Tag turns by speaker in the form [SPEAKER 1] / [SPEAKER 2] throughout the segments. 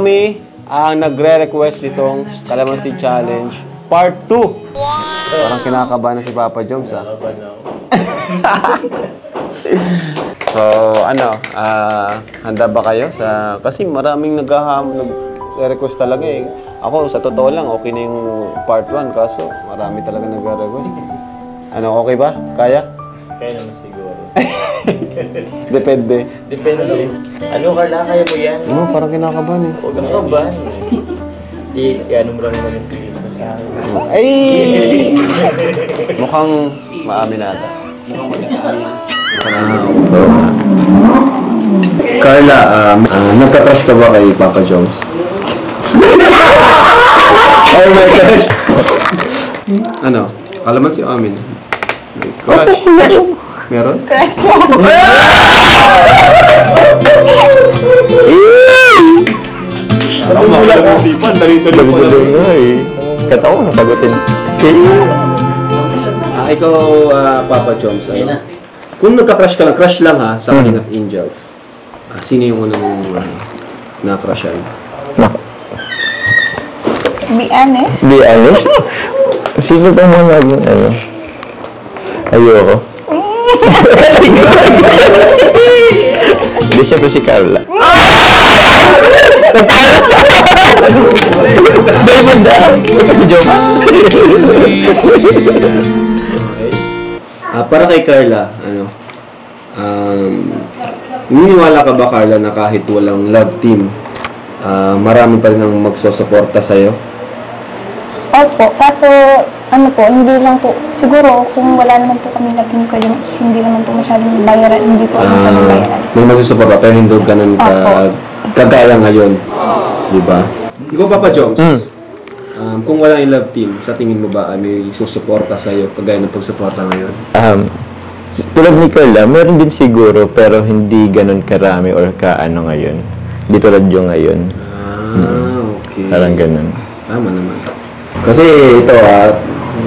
[SPEAKER 1] Kami ang nagre-request nitong Calamansi Challenge Part 2. Parang kinakabahan na si Papa Joms, ah. So, handa ba kayo? Kasi maraming nag-request talaga eh. Ako, sa totoo lang, okay na yung Part 1, kaso marami talaga nag-request. Okay ba? Kaya?
[SPEAKER 2] Kaya naman siguro.
[SPEAKER 1] Depende.
[SPEAKER 2] Depende. Carla, kaya mo yan?
[SPEAKER 1] Parang kinakabahan eh.
[SPEAKER 2] Huwag kang kabahan. I-ano mo lang naman yung pilis mo sa akin.
[SPEAKER 1] Ay! Mukhang maamin ata. Carla, nagka-crush ka ba kay Papa Joms? Oh my gosh! Calamansi o amin? Crush? Meron?
[SPEAKER 3] Crush po.
[SPEAKER 1] Ako makalang ang sipan, dali-dali po lang.
[SPEAKER 4] Kata ko, nasagutin.
[SPEAKER 1] Ikaw, Papa Joms, kung nagka-crush ka lang, crush lang ha, sa King of Angels, sino yung unang na-crushan?
[SPEAKER 3] Be honest.
[SPEAKER 4] Be honest? Sino ba mga naging Ayoko. Hindi siya si Carla. Si Joma.
[SPEAKER 1] Para kay Carla, naniniwala ka ba, Carla, na kahit walang love team, marami pa rin ang magsusuporta sa'yo?
[SPEAKER 3] Opo, kaso hindi lang po, siguro kung wala naman po kami naging kayo, hindi naman po masyadong bayaran, hindi po masyadong bayaran.
[SPEAKER 1] May magsusuporta, pero hindi ganun kagaya ngayon. Diba? Ikaw, Papa Joms, kung wala yung love team, sa tingin mo ba may susuporta sa'yo kagaya ng pagsuporta ngayon?
[SPEAKER 4] Tulad ni Carla, meron din siguro, pero hindi ganun karami or kaano ngayon. Hindi tulad yung ngayon.
[SPEAKER 1] Okay.
[SPEAKER 4] Parang ganun.
[SPEAKER 1] Tama naman. Kasi ito,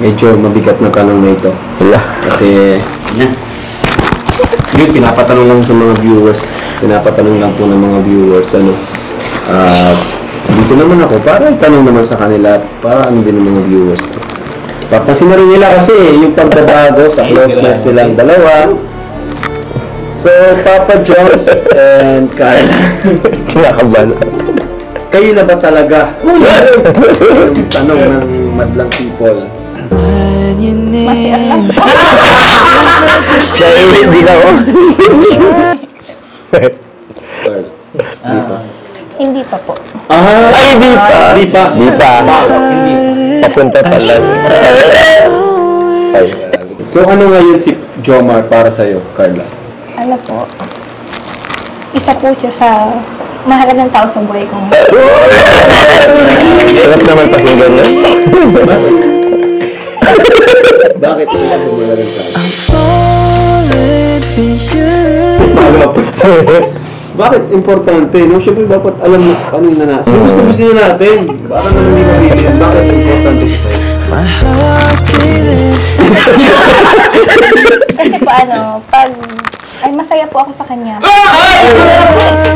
[SPEAKER 1] medyo mabigat na tanong na ito.
[SPEAKER 4] Wala.
[SPEAKER 1] Kasi, yun, pinapatanong lang sa mga viewers. Pinapatanong lang po ng mga viewers, dito naman ako, para itanong naman sa kanila, para din ng mga viewers. Papansin na rin nila kasi yung pagbabago sa closeness nilang dalawa. So, Papa Joms and Carla.
[SPEAKER 4] Kinakabahan.
[SPEAKER 1] Kayo na ba talaga? Yung tanong ng madlang people.
[SPEAKER 3] Masiyak lang po.
[SPEAKER 4] Dahil hindi na ako.
[SPEAKER 1] Dito.
[SPEAKER 3] Hindi pa po.
[SPEAKER 4] Ay, di pa.
[SPEAKER 1] Di pa.
[SPEAKER 4] Di pa. Papunta pala. Ay.
[SPEAKER 1] So, ano ngayon si Jomar para sa'yo, Carla?
[SPEAKER 3] Po, isa po siya sa mahalagang tao sa buhay ko.
[SPEAKER 4] Sarap naman pakinggan na.
[SPEAKER 1] Bakit ito lang mahalagang tao? Bakit importante? No? Siyempre dapat alam mo kanina na. Gusto natin. Para naman hindi mabibigyan. Bakit importante siya sa'yo?
[SPEAKER 3] Kasi pag masaya po ako sa kanya.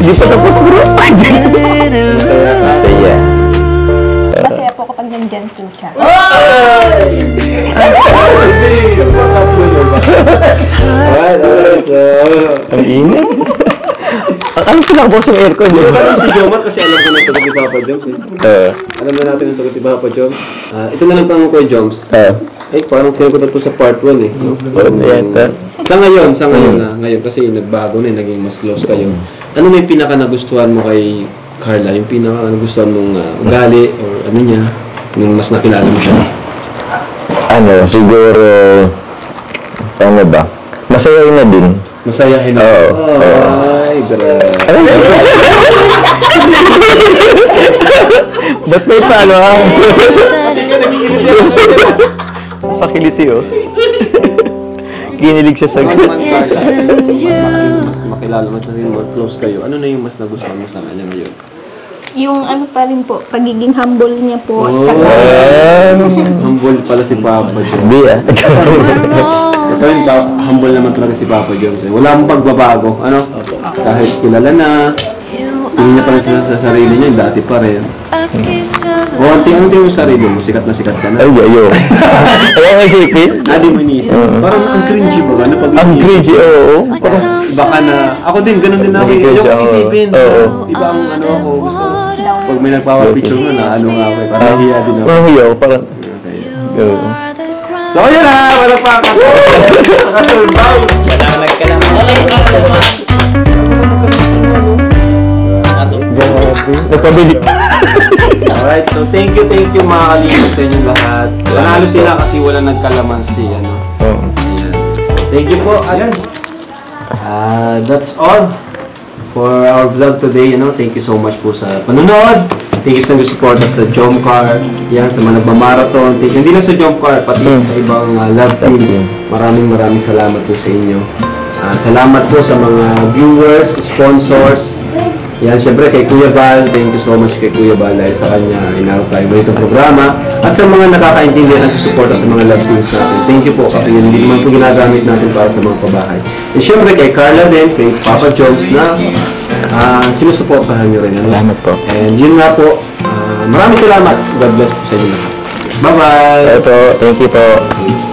[SPEAKER 4] Di pa tapos bro. Masaya.
[SPEAKER 3] Masaya po kapag nandyan po siya.
[SPEAKER 1] Alright, so...
[SPEAKER 4] Ang init. Akala ko lang yung aircon.
[SPEAKER 1] Parang si Jomar kasi alam ko na sagot ni Papa Joms. Alam na natin ang sagot ni Papa Joms. Ito na lang tanong ko kay Joms. Parang sinagot na po sa part 1 eh. Sa ngayon ngayon kasi nagbago na, naging mas close kayo. Ano na yung pinaka nagustuhan mo kay Carla? Yung pinaka nagustuhan mong ugali or ano niya? Yung mas nakilala mo siya?
[SPEAKER 4] Siguro, ano ba? Masayahin na din.
[SPEAKER 1] Masayahin na?
[SPEAKER 4] Oo.
[SPEAKER 1] Ay, grabe.
[SPEAKER 4] Ba't may paano Pakiliti Ginilig siya sa
[SPEAKER 1] mas makilala, mas naging more close kayo. Ano na yung mas nagustuhan mo sa kanya ngayon?
[SPEAKER 3] Yung pa rin po, pagiging humble niya po.
[SPEAKER 1] Humble pala si Papa Joms.
[SPEAKER 4] Hindi
[SPEAKER 1] Ito yung humble naman talaga si Papa Joms. Wala mong pagbabago. Kahit kilala na, tingin niya pa rin sila sa sarili niya, yung dati pa rin. O, unti-unti yung sarili mo, sikat na sikat ka na.
[SPEAKER 4] Ay, ayo. Ayaw mo isipin?
[SPEAKER 1] Di mo iniisip. Parang ang cringy ba? Ano pag
[SPEAKER 4] Ang cringy, oo. Parang,
[SPEAKER 1] Iba ka na. Ako din, ganun din ako.
[SPEAKER 4] Cringy
[SPEAKER 1] Yung
[SPEAKER 4] ako.
[SPEAKER 1] isipin.
[SPEAKER 4] Oo.
[SPEAKER 1] Iba ang ano ako. Gusto ko. Pag may nagpapapicture mo na, ano nga ako. Parang hiya din ako.
[SPEAKER 4] parang hiyaw, parang,
[SPEAKER 1] Okay.
[SPEAKER 4] oo.
[SPEAKER 1] So, yun na! Wala pa ako. Nakasurvive.
[SPEAKER 2] Nalalag ka naman.
[SPEAKER 4] Grabe. Nagpabili.
[SPEAKER 1] Alright, so thank you mga kalingap sa inyong lahat. Nanalo sila kasi wala nagkalamansi, ano.
[SPEAKER 4] Oo.
[SPEAKER 1] Ayan. So, thank you po. Ayan. That's all for our vlog today, you know. Thank you so much po sa panonood. Thank you sa support sa Jomcar. Yan, sa mga nagmamarathon. Thank you. Hindi lang sa Jomcar, pati sa ibang love team. Maraming salamat po sa inyo. Salamat po sa mga viewers, sponsors. Yan, syempre kay Kuya Val, thank you so much kay Kuya Val dahil sa kanya inarap tayo mo itong programa. At sa mga nakakaintindihan at susuporta sa mga love teams natin, thank you po kasi yun hindi naman po ginagamit natin para sa mga pabahay. And syempre kay Carla din, kay Papa Jones na sinusuportahan nyo rin. Ano?
[SPEAKER 4] Salamat po.
[SPEAKER 1] And yun nga po, maraming salamat. God bless po sa inyo lahat. Bye-bye!
[SPEAKER 4] Ito, thank you po.